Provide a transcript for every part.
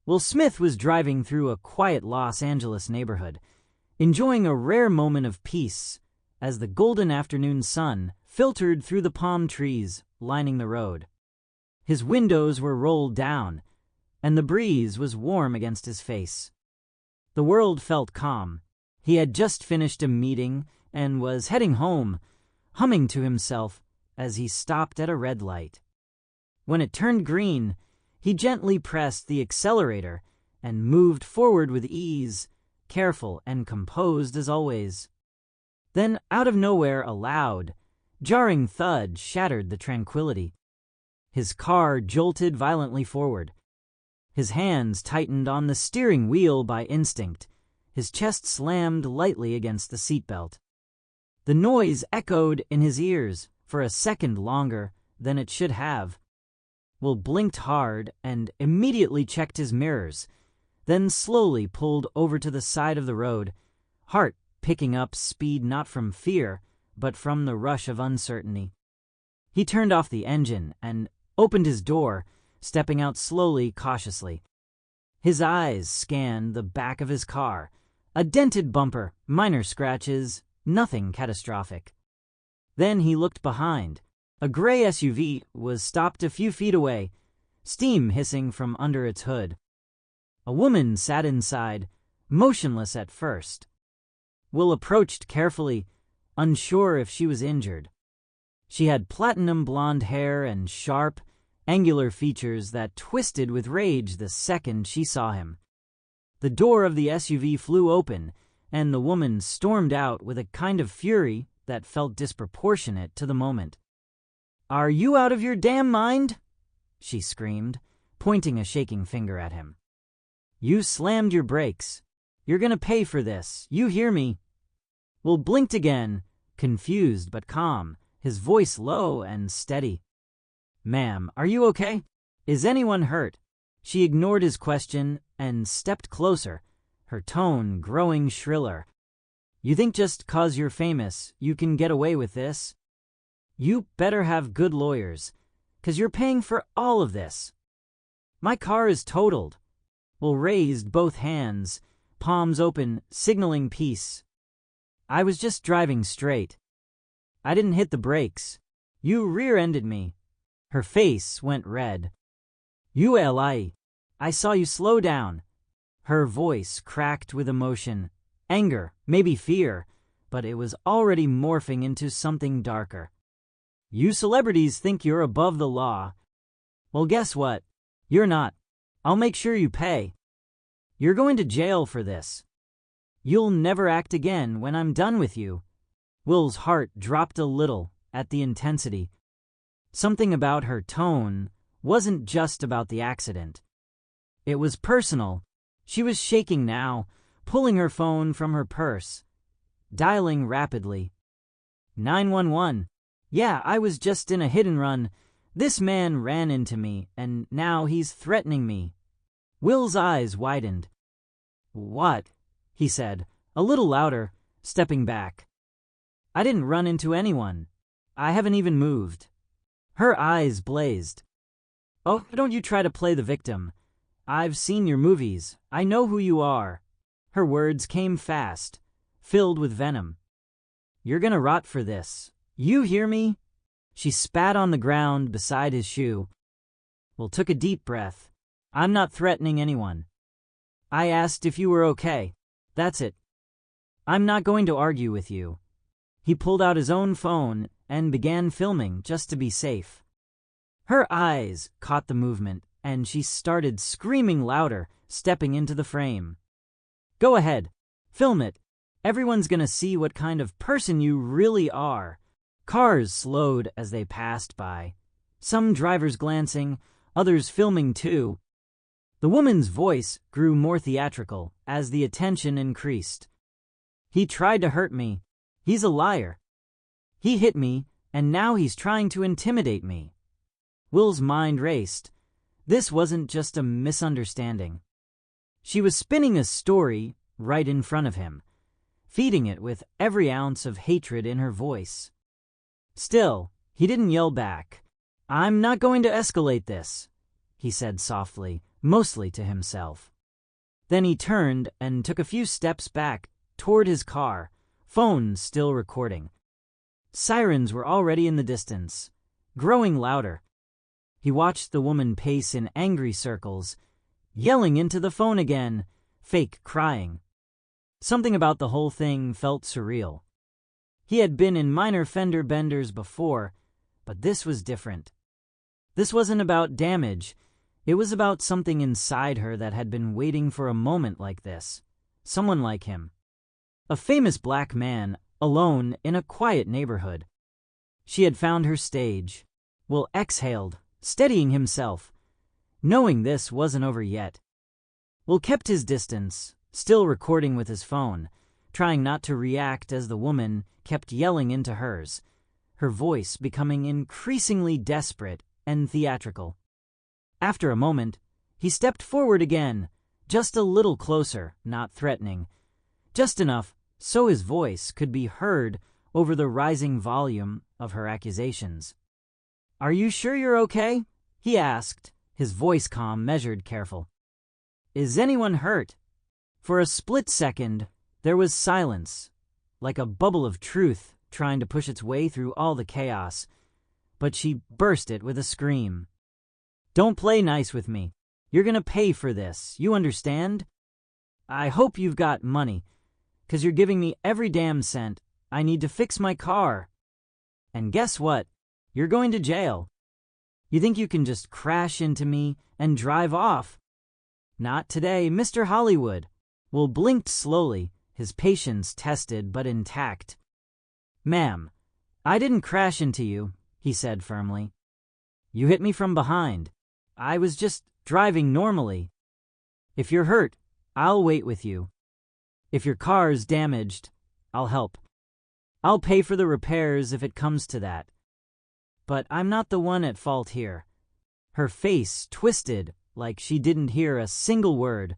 Will Smith was driving through a quiet Los Angeles neighborhood, enjoying a rare moment of peace as the golden afternoon sun filtered through the palm trees lining the road. His windows were rolled down, and the breeze was warm against his face. The world felt calm. He had just finished a meeting and was heading home, humming to himself as he stopped at a red light. When it turned green, he gently pressed the accelerator and moved forward with ease, careful and composed as always. Then, out of nowhere, a loud, jarring thud shattered the tranquility. His car jolted violently forward. His hands tightened on the steering wheel by instinct. His chest slammed lightly against the seatbelt. The noise echoed in his ears for a second longer than it should have. Will blinked hard and immediately checked his mirrors, then slowly pulled over to the side of the road, heart picking up speed not from fear, but from the rush of uncertainty. He turned off the engine and opened his door, stepping out slowly, cautiously. His eyes scanned the back of his car. A dented bumper, minor scratches, nothing catastrophic. Then he looked behind. A gray SUV was stopped a few feet away, steam hissing from under its hood. A woman sat inside, motionless at first. Will approached carefully, unsure if she was injured. She had platinum blonde hair and sharp, angular features that twisted with rage the second she saw him. The door of the SUV flew open, and the woman stormed out with a kind of fury that felt disproportionate to the moment. "Are you out of your damn mind?" she screamed, pointing a shaking finger at him. "You slammed your brakes. You're gonna pay for this. You hear me?" Will blinked again, confused but calm, his voice low and steady. "Ma'am, are you okay? Is anyone hurt?" She ignored his question and stepped closer, her tone growing shriller. "You think just 'cause you're famous, you can get away with this? You better have good lawyers, 'cause you're paying for all of this. My car is totaled." Will raised both hands, palms open, signaling peace. "I was just driving straight. I didn't hit the brakes. You rear-ended me." Her face went red. I saw you slow down." Her voice cracked with emotion, anger, maybe fear, but it was already morphing into something darker. "You celebrities think you're above the law. Well, guess what? You're not. I'll make sure you pay. You're going to jail for this. You'll never act again when I'm done with you." Will's heart dropped a little at the intensity. Something about her tone wasn't just about the accident. It was personal. She was shaking now, pulling her phone from her purse, dialing rapidly. 911. "Yeah, I was just in a hit and run. This man ran into me, and now he's threatening me." Will's eyes widened. "What?" he said, a little louder, stepping back. "I didn't run into anyone. I haven't even moved." Her eyes blazed. "Oh, don't you try to play the victim. I've seen your movies. I know who you are." Her words came fast, filled with venom. "You're gonna rot for this. You hear me?" She spat on the ground beside his shoe. Will took a deep breath. "I'm not threatening anyone. I asked if you were okay. That's it. I'm not going to argue with you." He pulled out his own phone and began filming just to be safe. Her eyes caught the movement, and she started screaming louder, stepping into the frame. "Go ahead. Film it. Everyone's gonna see what kind of person you really are." Cars slowed as they passed by, some drivers glancing, others filming too. The woman's voice grew more theatrical as the attention increased. "He tried to hurt me. He's a liar. He hit me, and now he's trying to intimidate me." Will's mind raced. This wasn't just a misunderstanding. She was spinning a story right in front of him, feeding it with every ounce of hatred in her voice. Still, he didn't yell back. "I'm not going to escalate this," he said softly, mostly to himself. Then he turned and took a few steps back toward his car, phone still recording. Sirens were already in the distance, growing louder. He watched the woman pace in angry circles, yelling into the phone again, fake crying. Something about the whole thing felt surreal. He had been in minor fender benders before, but this was different. This wasn't about damage. It was about something inside her that had been waiting for a moment like this. Someone like him. A famous black man, alone in a quiet neighborhood. She had found her stage. Will exhaled, steadying himself, knowing this wasn't over yet. Will kept his distance, still recording with his phone, trying not to react as the woman kept yelling into hers, her voice becoming increasingly desperate and theatrical. After a moment, he stepped forward again, just a little closer, not threatening, just enough so his voice could be heard over the rising volume of her accusations. "Are you sure you're okay?" he asked, his voice calm, measured, careful. "Is anyone hurt?" For a split second, there was silence, like a bubble of truth trying to push its way through all the chaos, but she burst it with a scream. "Don't play nice with me. You're gonna pay for this, you understand? I hope you've got money, 'cause you're giving me every damn cent I need to fix my car. And guess what? You're going to jail. You think you can just crash into me and drive off? Not today, Mr. Hollywood." Will blinked slowly, his patience tested but intact. "Ma'am, I didn't crash into you," he said firmly. "You hit me from behind. I was just driving normally. If you're hurt, I'll wait with you. If your car's damaged, I'll help. I'll pay for the repairs if it comes to that. But I'm not the one at fault here." Her face twisted like she didn't hear a single word.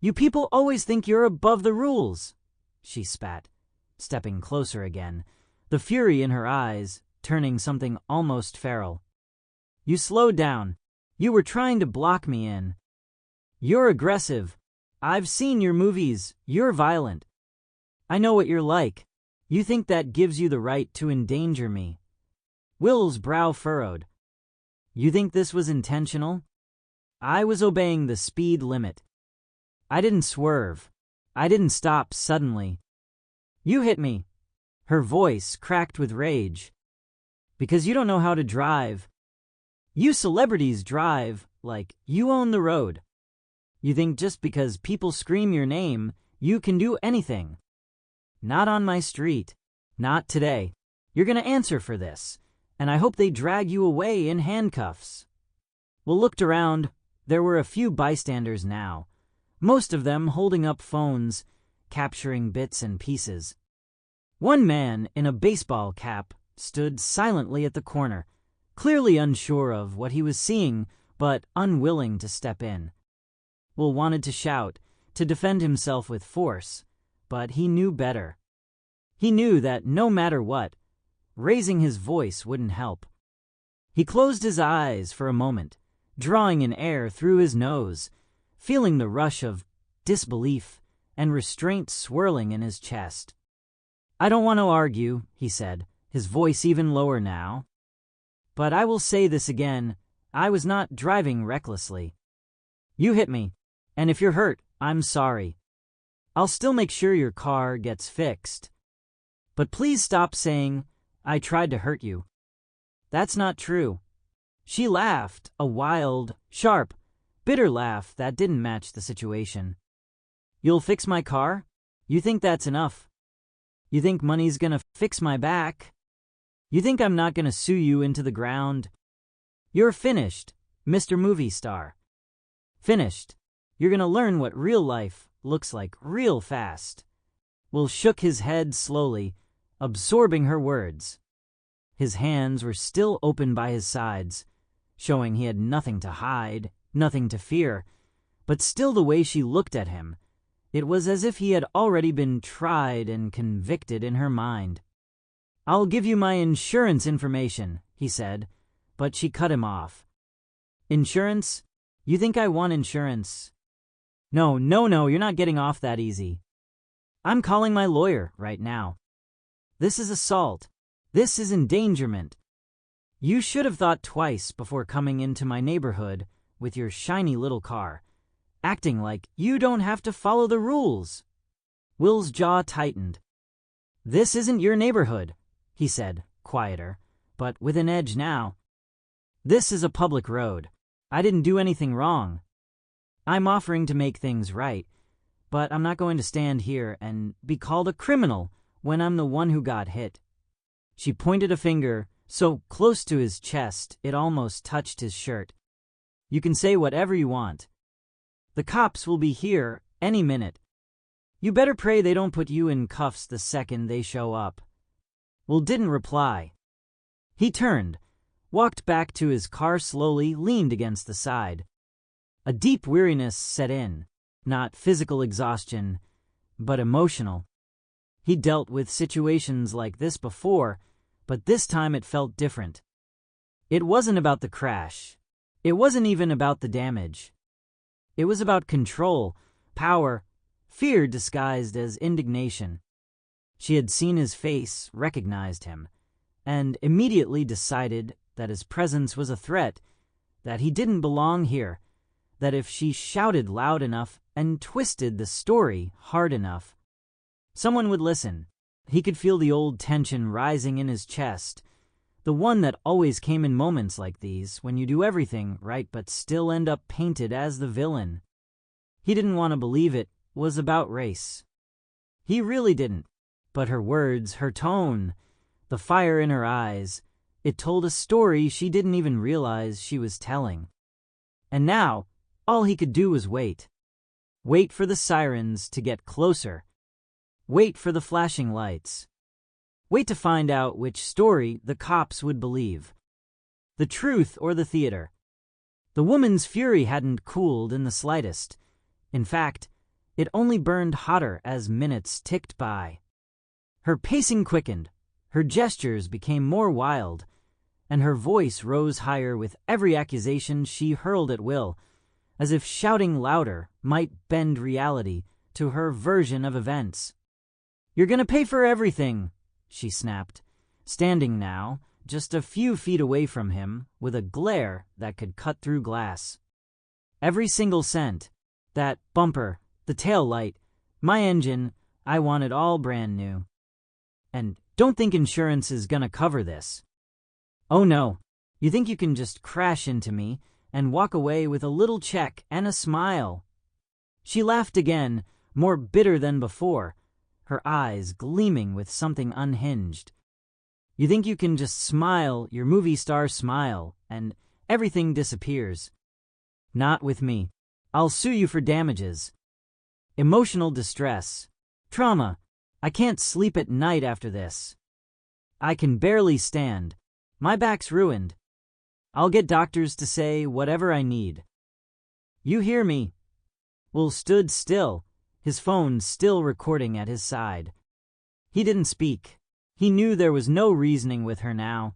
"You people always think you're above the rules," she spat, stepping closer again, the fury in her eyes turning something almost feral. "You slowed down. You were trying to block me in. You're aggressive. I've seen your movies. You're violent. I know what you're like. You think that gives you the right to endanger me." Will's brow furrowed. "You think this was intentional?" "I was obeying the speed limit. I didn't swerve. I didn't stop suddenly. You hit me." Her voice cracked with rage. "Because you don't know how to drive. You celebrities drive like you own the road. You think just because people scream your name, you can do anything. Not on my street. Not today. You're gonna answer for this, and I hope they drag you away in handcuffs." Will looked around. There were a few bystanders now, most of them holding up phones, capturing bits and pieces. One man in a baseball cap stood silently at the corner, clearly unsure of what he was seeing, but unwilling to step in. Will wanted to shout, to defend himself with force, but he knew better. He knew that no matter what, raising his voice wouldn't help. He closed his eyes for a moment, drawing in air through his nose, feeling the rush of disbelief and restraint swirling in his chest. "I don't want to argue," he said, his voice even lower now. "But I will say this again, I was not driving recklessly. You hit me, and if you're hurt, I'm sorry. I'll still make sure your car gets fixed. But please stop saying I tried to hurt you. That's not true." She laughed, a wild, sharp, bitter laugh that didn't match the situation. "You'll fix my car? You think that's enough? You think money's gonna fix my back? You think I'm not gonna sue you into the ground? You're finished, Mr. Movie Star. Finished. You're gonna learn what real life looks like real fast." Will shook his head slowly, absorbing her words. His hands were still open by his sides, showing he had nothing to hide, nothing to fear, but still the way she looked at him, it was as if he had already been tried and convicted in her mind. "I'll give you my insurance information," he said, but she cut him off. "Insurance? You think I want insurance? No, you're not getting off that easy. I'm calling my lawyer right now. This is assault. This is endangerment. You should have thought twice before coming into my neighborhood with your shiny little car, acting like you don't have to follow the rules. Will's jaw tightened. This isn't your neighborhood, he said, quieter, but with an edge now. This is a public road. I didn't do anything wrong. I'm offering to make things right, but I'm not going to stand here and be called a criminal when I'm the one who got hit. She pointed a finger so close to his chest it almost touched his shirt. You can say whatever you want. The cops will be here any minute. You better pray they don't put you in cuffs the second they show up. Will didn't reply. He turned, walked back to his car slowly, leaned against the side. A deep weariness set in, not physical exhaustion, but emotional. He dealt with situations like this before, but this time it felt different. It wasn't about the crash. It wasn't even about the damage. It was about control, power, fear disguised as indignation. She had seen his face, recognized him, and immediately decided that his presence was a threat, that he didn't belong here, that if she shouted loud enough and twisted the story hard enough, someone would listen. He could feel the old tension rising in his chest, the one that always came in moments like these, when you do everything right but still end up painted as the villain. He didn't want to believe it was about race. He really didn't. But her words, her tone, the fire in her eyes, it told a story she didn't even realize she was telling. And now, all he could do was wait. Wait for the sirens to get closer. Wait for the flashing lights. Wait to find out which story the cops would believe. The truth or the theater. The woman's fury hadn't cooled in the slightest. In fact, it only burned hotter as minutes ticked by. Her pacing quickened, her gestures became more wild, and her voice rose higher with every accusation she hurled at Will, as if shouting louder might bend reality to her version of events. "You're gonna pay for everything," she snapped, standing now just a few feet away from him with a glare that could cut through glass. "Every single cent. That bumper, the tail light, my engine, I want it all brand new. And don't think insurance is gonna cover this. Oh no, you think you can just crash into me and walk away with a little check and a smile." She laughed again, more bitter than before, her eyes gleaming with something unhinged. "You think you can just smile your movie star smile and everything disappears. Not with me. I'll sue you for damages. Emotional distress. Trauma. I can't sleep at night after this. I can barely stand. My back's ruined. I'll get doctors to say whatever I need. You hear me?" Will stood still, his phone still recording at his side. He didn't speak. He knew there was no reasoning with her now.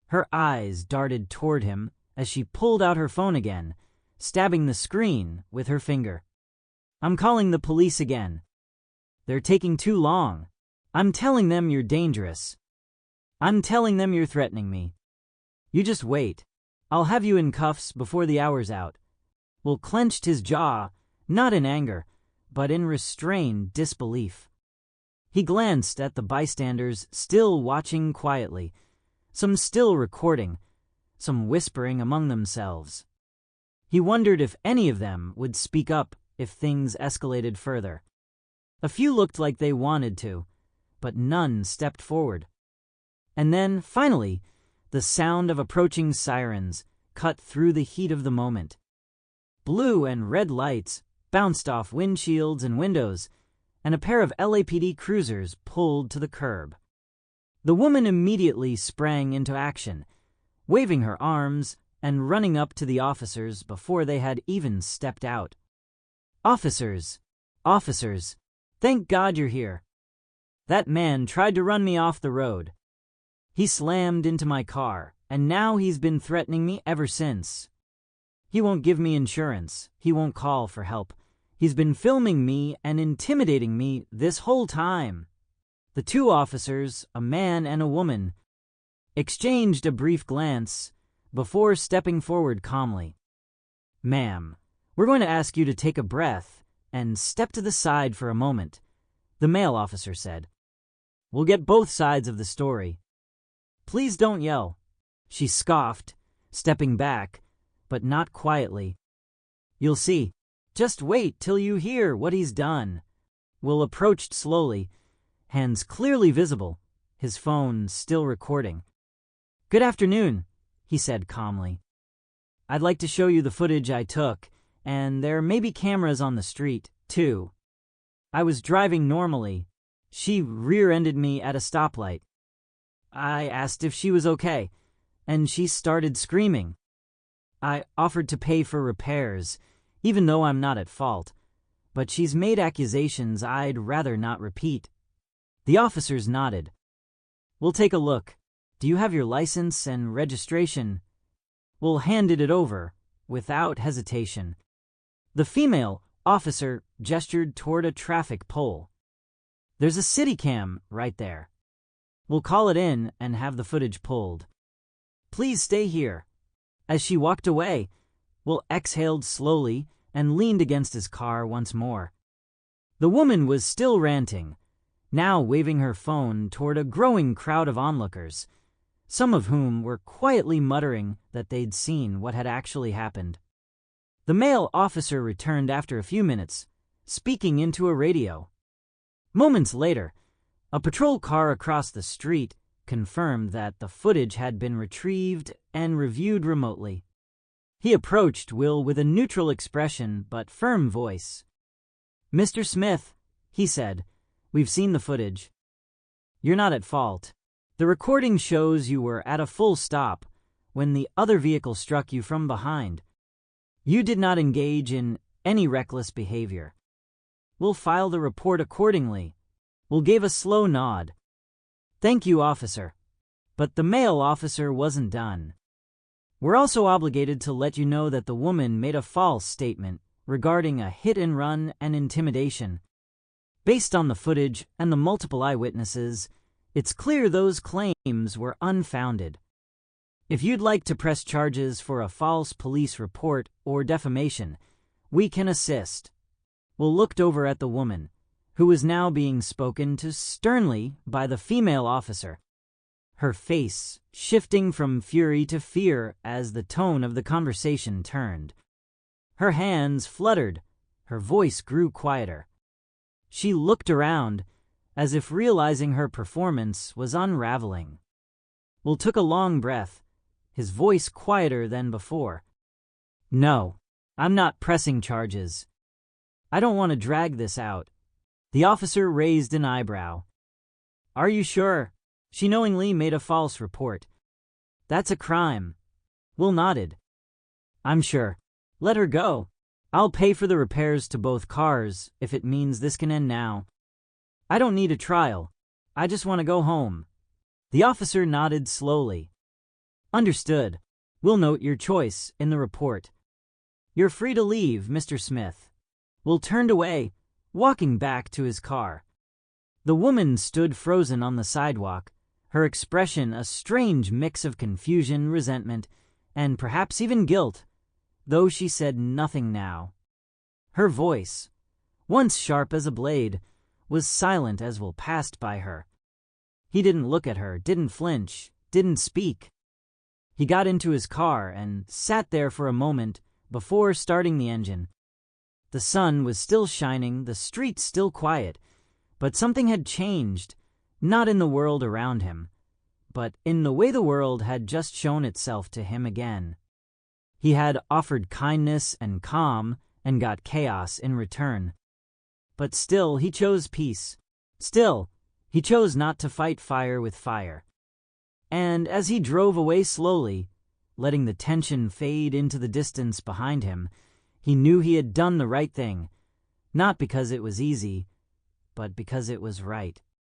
Her eyes darted toward him as she pulled out her phone again, stabbing the screen with her finger. "I'm calling the police again. They're taking too long. I'm telling them you're dangerous. I'm telling them you're threatening me. You just wait. I'll have you in cuffs before the hour's out." Will clenched his jaw, not in anger, but in restrained disbelief. He glanced at the bystanders still watching quietly, some still recording, some whispering among themselves. He wondered if any of them would speak up if things escalated further. A few looked like they wanted to, but none stepped forward. And then, finally, the sound of approaching sirens cut through the heat of the moment. Blue and red lights bounced off windshields and windows, and a pair of LAPD cruisers pulled to the curb. The woman immediately sprang into action, waving her arms and running up to the officers before they had even stepped out. "Officers! Officers! Thank God you're here. That man tried to run me off the road. He slammed into my car, and now he's been threatening me ever since. He won't give me insurance. He won't call for help. He's been filming me and intimidating me this whole time." The two officers, a man and a woman, exchanged a brief glance before stepping forward calmly. "Ma'am, we're going to ask you to take a breath and step to the side for a moment," the male officer said. "We'll get both sides of the story." "Please don't yell," she scoffed, stepping back, but not quietly. "You'll see. Just wait till you hear what he's done." Will approached slowly, hands clearly visible, his phone still recording. "Good afternoon," he said calmly. "I'd like to show you the footage I took, and there may be cameras on the street, too. I was driving normally. She rear-ended me at a stoplight. I asked if she was okay, and she started screaming. I offered to pay for repairs, even though I'm not at fault, but she's made accusations I'd rather not repeat." The officers nodded. "We'll take a look. Do you have your license and registration?" Will handed it over, without hesitation. The female officer gestured toward a traffic pole. "There's a city cam right there. We'll call it in and have the footage pulled. Please stay here." As she walked away, Will exhaled slowly and leaned against his car once more. The woman was still ranting, now waving her phone toward a growing crowd of onlookers, some of whom were quietly muttering that they'd seen what had actually happened. The male officer returned after a few minutes, speaking into a radio. Moments later, a patrol car across the street confirmed that the footage had been retrieved and reviewed remotely. He approached Will with a neutral expression but firm voice. "Mr. Smith," he said, "we've seen the footage. You're not at fault. The recording shows you were at a full stop when the other vehicle struck you from behind. You did not engage in any reckless behavior. We'll file the report accordingly." Will gave a slow nod. "Thank you, officer." But the male officer wasn't done. "We're also obligated to let you know that the woman made a false statement regarding a hit-and-run and intimidation. Based on the footage and the multiple eyewitnesses, it's clear those claims were unfounded. If you'd like to press charges for a false police report or defamation, we can assist." Will looked over at the woman, who was now being spoken to sternly by the female officer, her face shifting from fury to fear as the tone of the conversation turned. Her hands fluttered, her voice grew quieter. She looked around, as if realizing her performance was unraveling. Will took a long breath, his voice quieter than before. "No, I'm not pressing charges. I don't want to drag this out." The officer raised an eyebrow. "Are you sure? She knowingly made a false report. That's a crime." Will nodded. "I'm sure. Let her go. I'll pay for the repairs to both cars if it means this can end now. I don't need a trial. I just want to go home." The officer nodded slowly. "Understood. We'll note your choice in the report. You're free to leave, Mr. Smith." Will turned away, walking back to his car. The woman stood frozen on the sidewalk, her expression a strange mix of confusion, resentment, and perhaps even guilt, though she said nothing now. Her voice, once sharp as a blade, was silent as Will passed by her. He didn't look at her, didn't flinch, didn't speak. He got into his car and sat there for a moment before starting the engine. The sun was still shining, the streets still quiet, but something had changed, not in the world around him, but in the way the world had just shown itself to him again. He had offered kindness and calm and got chaos in return. But still he chose peace. Still, he chose not to fight fire with fire. And as he drove away slowly, letting the tension fade into the distance behind him, he knew he had done the right thing, not because it was easy, but because it was right.